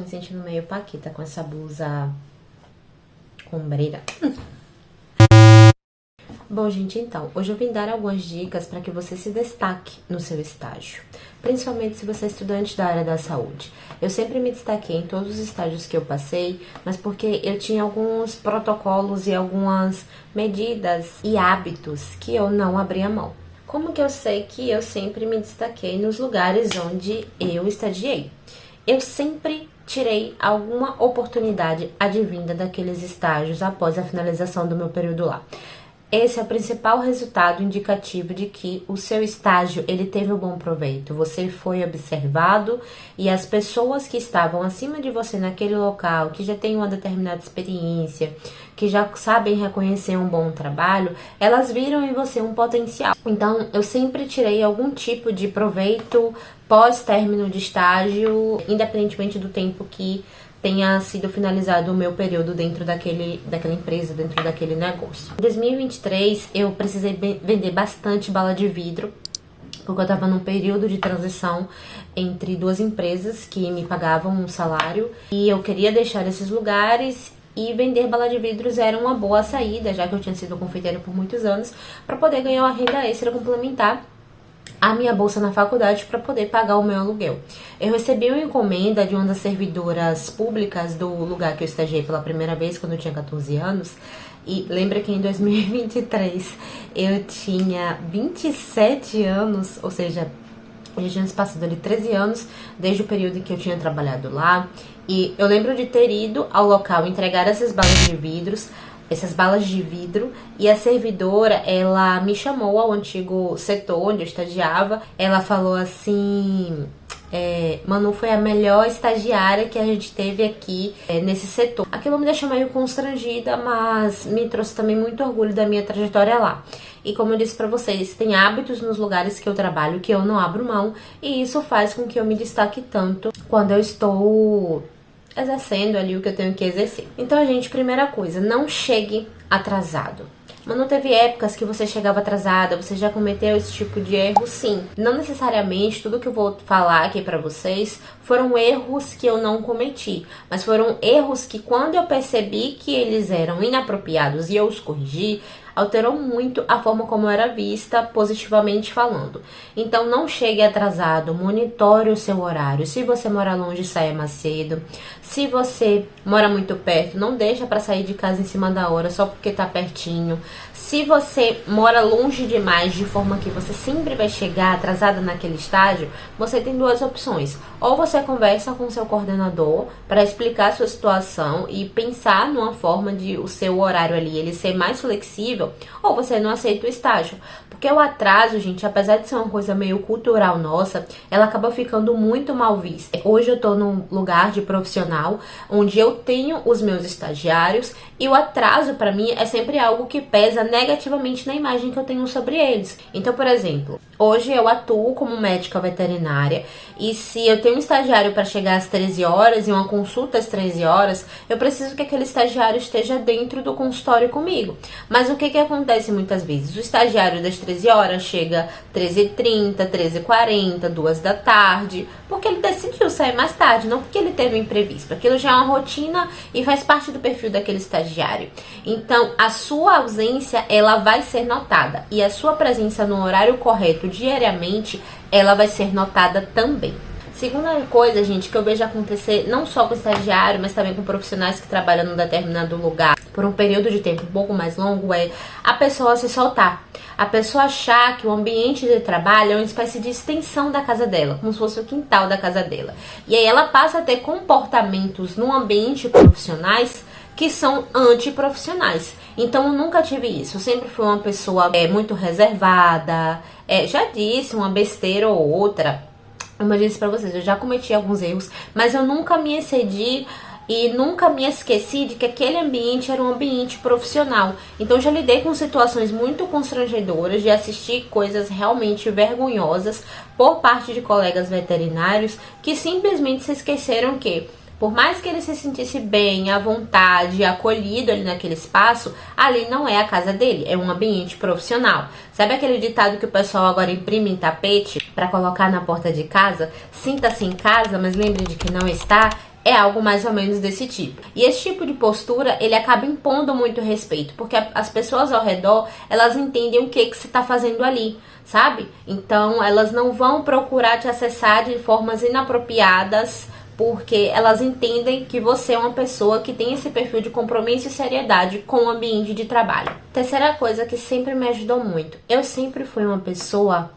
me sentindo meio paquita com essa blusa ombreira. Bom, gente, então, hoje eu vim dar algumas dicas para que você se destaque no seu estágio, principalmente se você é estudante da área da saúde. Eu sempre me destaquei em todos os estágios que eu passei, mas porque eu tinha alguns protocolos e algumas medidas e hábitos que eu não abria mão. Como que eu sei que eu sempre me destaquei nos lugares onde eu estagiei? Eu sempre tirei alguma oportunidade advinda daqueles estágios após a finalização do meu período lá. Esse é o principal resultado indicativo de que o seu estágio ele teve um bom proveito. Você foi observado e as pessoas que estavam acima de você naquele local, que já têm uma determinada experiência, que já sabem reconhecer um bom trabalho, elas viram em você um potencial. Então, eu sempre tirei algum tipo de proveito pós-término de estágio, independentemente do tempo que tenha sido finalizado o meu período dentro daquela empresa, dentro daquele negócio. Em 2023, eu precisei vender bastante bala de vidro, porque eu estava num período de transição entre duas empresas que me pagavam um salário, e eu queria deixar esses lugares, e vender bala de vidros era uma boa saída, já que eu tinha sido confeiteira por muitos anos, para poder ganhar uma renda extra complementar a minha bolsa na faculdade para poder pagar o meu aluguel. Eu recebi uma encomenda de uma das servidoras públicas do lugar que eu estagiei pela primeira vez, quando eu tinha 14 anos. E lembra que em 2023 eu tinha 27 anos, ou seja, já tinha passado ali 13 anos desde o período em que eu tinha trabalhado lá. E eu lembro de ter ido ao local entregar essas balas de vidro, e a servidora, ela me chamou ao antigo setor onde eu estagiava. Ela falou assim: Manu, foi a melhor estagiária que a gente teve aqui nesse setor. Aquilo me deixou meio constrangida, mas me trouxe também muito orgulho da minha trajetória lá. E como eu disse pra vocês, tem hábitos nos lugares que eu trabalho que eu não abro mão, e isso faz com que eu me destaque tanto quando eu estou exercendo ali o que eu tenho que exercer. Então, gente, primeira coisa, não chegue atrasado. Mas não teve épocas que você chegava atrasada, você já cometeu esse tipo de erro? Sim. Não necessariamente tudo que eu vou falar aqui pra vocês foram erros que eu não cometi, mas foram erros que, quando eu percebi que eles eram inapropriados e eu os corrigi, alterou muito a forma como eu era vista, positivamente falando. Então, não chegue atrasado, monitore o seu horário. Se você mora longe, saia mais cedo. Se você mora muito perto, não deixa para sair de casa em cima da hora só porque tá pertinho. Se você mora longe demais, de forma que você sempre vai chegar atrasada naquele estágio, você tem duas opções. Ou você conversa com o seu coordenador para explicar a sua situação e pensar numa forma de o seu horário ali ele ser mais flexível, ou você não aceita o estágio. Porque o atraso, gente, apesar de ser uma coisa meio cultural nossa, ela acaba ficando muito mal vista. Hoje eu tô num lugar de profissional onde eu tenho os meus estagiários, e o atraso pra mim é sempre algo que pesa negativamente na imagem que eu tenho sobre eles. Então, por exemplo, hoje eu atuo como médica veterinária, e se eu tenho um estagiário para chegar às 13 horas e uma consulta às 13 horas, eu preciso que aquele estagiário esteja dentro do consultório comigo. Mas o que acontece muitas vezes? O estagiário das 13 horas chega 13h30, 13h40, 2 da tarde, porque ele decidiu sair mais tarde, não porque ele teve um imprevisto. Aquilo já é uma rotina e faz parte do perfil daquele estagiário. Então, a sua ausência, ela vai ser notada, e a sua presença no horário correto diariamente, ela vai ser notada também. Segunda coisa, gente, que eu vejo acontecer não só com estagiário, mas também com profissionais que trabalham num determinado lugar por um período de tempo um pouco mais longo, é a pessoa se soltar. A pessoa achar que o ambiente de trabalho é uma espécie de extensão da casa dela, como se fosse o quintal da casa dela. E aí ela passa a ter comportamentos no ambiente profissionais que são antiprofissionais. Então, eu nunca tive isso. Eu sempre fui uma pessoa muito reservada, já disse uma besteira ou outra. Como eu disse pra vocês, eu já cometi alguns erros, mas eu nunca me excedi e nunca me esqueci de que aquele ambiente era um ambiente profissional. Então, eu já lidei com situações muito constrangedoras, de assistir coisas realmente vergonhosas por parte de colegas veterinários que simplesmente se esqueceram que, por mais que ele se sentisse bem, à vontade, acolhido ali naquele espaço, ali não é a casa dele, é um ambiente profissional. Sabe aquele ditado que o pessoal agora imprime em tapete para colocar na porta de casa? Sinta-se em casa, mas lembre de que não está. É algo mais ou menos desse tipo. E esse tipo de postura, ele acaba impondo muito respeito, porque as pessoas ao redor, elas entendem o que você está fazendo ali, sabe? Então, elas não vão procurar te acessar de formas inapropriadas, porque elas entendem que você é uma pessoa que tem esse perfil de compromisso e seriedade com o ambiente de trabalho. Terceira coisa que sempre me ajudou muito, eu sempre fui uma pessoa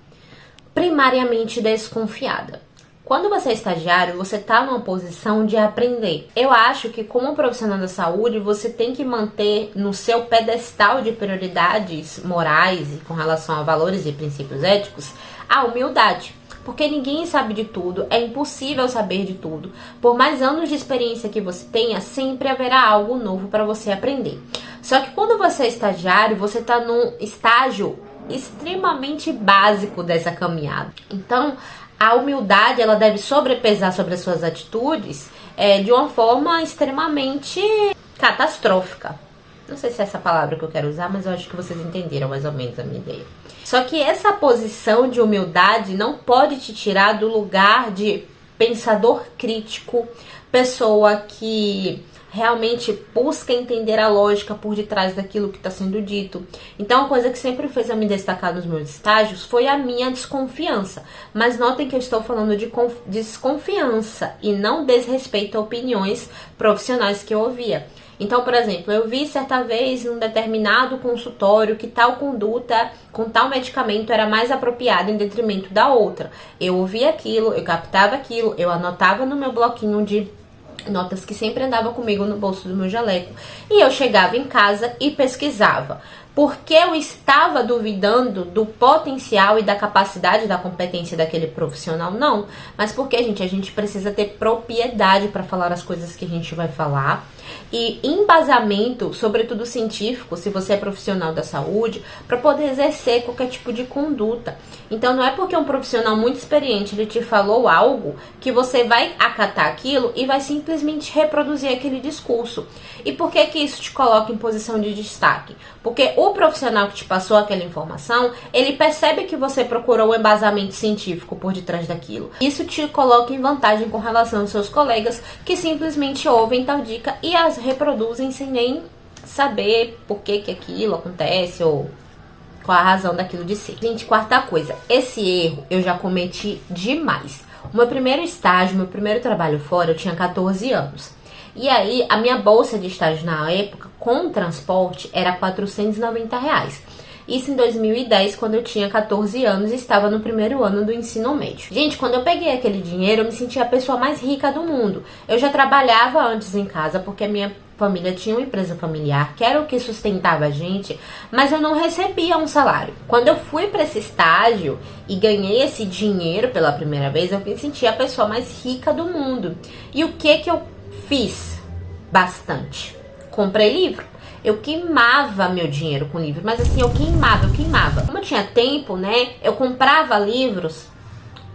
primariamente desconfiada. Quando você é estagiário, você está numa posição de aprender. Eu acho que como profissional da saúde, você tem que manter no seu pedestal de prioridades morais e com relação a valores e princípios éticos, a humildade. Porque ninguém sabe de tudo, é impossível saber de tudo. Por mais anos de experiência que você tenha, sempre haverá algo novo para você aprender. Só que quando você é estagiário, você está num estágio extremamente básico dessa caminhada. Então, a humildade, ela deve sobrepesar sobre as suas atitudes de uma forma extremamente catastrófica. Não sei se é essa palavra que eu quero usar, mas eu acho que vocês entenderam mais ou menos a minha ideia. Só que essa posição de humildade não pode te tirar do lugar de pensador crítico, pessoa que realmente busca entender a lógica por detrás daquilo que está sendo dito. Então, uma coisa que sempre fez eu me destacar nos meus estágios foi a minha desconfiança. Mas notem que eu estou falando de desconfiança e não desrespeito a opiniões profissionais que eu ouvia. Então, por exemplo, eu vi certa vez em um determinado consultório que tal conduta com tal medicamento era mais apropriada em detrimento da outra. Eu ouvia aquilo, eu captava aquilo, eu anotava no meu bloquinho de notas que sempre andava comigo no bolso do meu jaleco. E eu chegava em casa e pesquisava. Porque eu estava duvidando do potencial e da capacidade, da competência daquele profissional? Não. Mas porque, a gente precisa ter propriedade para falar as coisas que a gente vai falar. E embasamento, sobretudo científico, se você é profissional da saúde, para poder exercer qualquer tipo de conduta. Então, não é porque um profissional muito experiente ele te falou algo que você vai acatar aquilo e vai simplesmente reproduzir aquele discurso. E por que isso te coloca em posição de destaque? Porque o profissional que te passou aquela informação, ele percebe que você procurou um embasamento científico por detrás daquilo. Isso te coloca em vantagem com relação aos seus colegas que simplesmente ouvem tal dica e as reproduzem sem nem saber por que aquilo acontece ou qual a razão daquilo de ser. Gente, quarta coisa, esse erro eu já cometi demais. O meu primeiro estágio, meu primeiro trabalho fora, eu tinha 14 anos. E aí, a minha bolsa de estágio na época, com transporte, era R$490. Isso em 2010, quando eu tinha 14 anos e estava no primeiro ano do ensino médio. Gente, quando eu peguei aquele dinheiro, eu me sentia a pessoa mais rica do mundo. Eu já trabalhava antes em casa, porque a minha família tinha uma empresa familiar, que era o que sustentava a gente, mas eu não recebia um salário. Quando eu fui para esse estágio e ganhei esse dinheiro pela primeira vez, eu me sentia a pessoa mais rica do mundo. E o que eu fiz? Bastante. Comprei livro. Eu queimava meu dinheiro com livro, mas assim, eu queimava. Como eu tinha tempo, né, eu comprava livros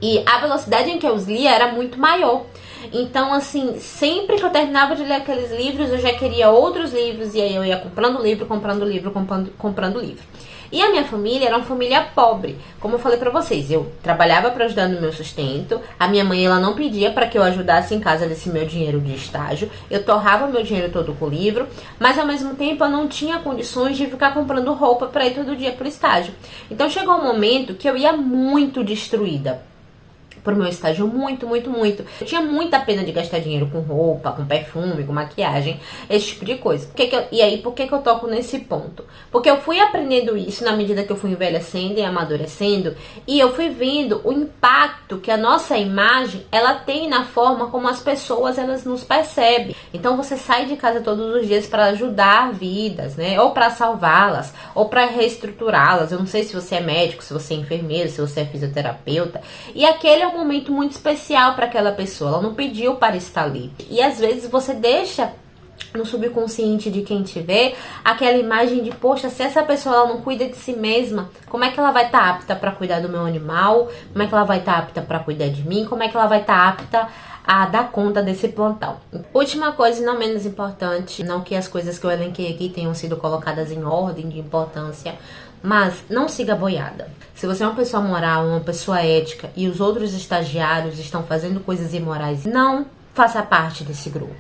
e a velocidade em que eu os lia era muito maior. Então, assim, sempre que eu terminava de ler aqueles livros, eu já queria outros livros, e aí eu ia comprando livro. E a minha família era uma família pobre. Como eu falei pra vocês, eu trabalhava para ajudar no meu sustento. A minha mãe, ela não pedia para que eu ajudasse em casa desse meu dinheiro de estágio. Eu torrava meu dinheiro todo com livro, mas ao mesmo tempo eu não tinha condições de ficar comprando roupa para ir todo dia pro estágio. Então chegou um momento que eu ia muito destruída pro meu estágio, muito. Eu tinha muita pena de gastar dinheiro com roupa, com perfume, com maquiagem, esse tipo de coisa. Por que eu toco nesse ponto? Porque eu fui aprendendo isso na medida que eu fui envelhecendo e amadurecendo, e eu fui vendo o impacto que a nossa imagem, ela tem na forma como as pessoas, elas nos percebem. Então você sai de casa todos os dias para ajudar vidas, né? Ou para salvá-las, ou para reestruturá-las. Eu não sei se você é médico, se você é enfermeiro, se você é fisioterapeuta. E aquele é um momento muito especial para aquela pessoa. Ela não pediu para estar ali. E às vezes você deixa no subconsciente de quem te vê aquela imagem de, poxa, se essa pessoa ela não cuida de si mesma, como é que ela vai estar apta para cuidar do meu animal? Como é que ela vai estar apta para cuidar de mim? Como é que ela vai estar apta a dar conta desse plantão? Última coisa e não menos importante, não que as coisas que eu elenquei aqui tenham sido colocadas em ordem de importância, mas não siga a boiada. Se você é uma pessoa moral, uma pessoa ética e os outros estagiários estão fazendo coisas imorais, não faça parte desse grupo.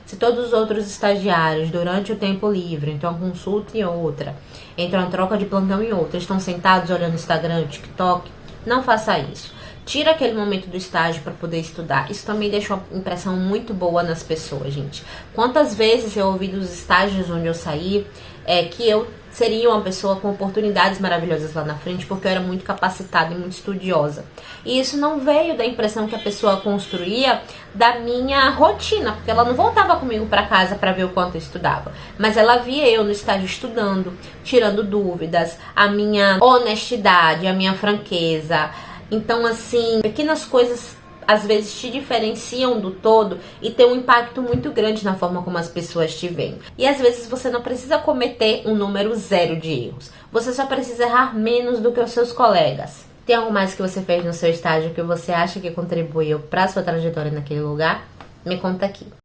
Se todos os outros estagiários, durante o tempo livre, entram uma consulta em outra, entram uma troca de plantão em outra, estão sentados olhando Instagram, TikTok, não faça isso. Tira aquele momento do estágio para poder estudar. Isso também deixa uma impressão muito boa nas pessoas, gente. Quantas vezes eu ouvi dos estágios onde eu saí que eu seria uma pessoa com oportunidades maravilhosas lá na frente, porque eu era muito capacitada e muito estudiosa. E isso não veio da impressão que a pessoa construía da minha rotina, porque ela não voltava comigo para casa para ver o quanto eu estudava, mas ela via eu no estágio estudando, tirando dúvidas, a minha honestidade, a minha franqueza. Então, assim, pequenas coisas às vezes te diferenciam do todo e tem um impacto muito grande na forma como as pessoas te veem. E às vezes você não precisa cometer um número zero de erros. Você só precisa errar menos do que os seus colegas. Tem algo mais que você fez no seu estágio que você acha que contribuiu para a sua trajetória naquele lugar? Me conta aqui.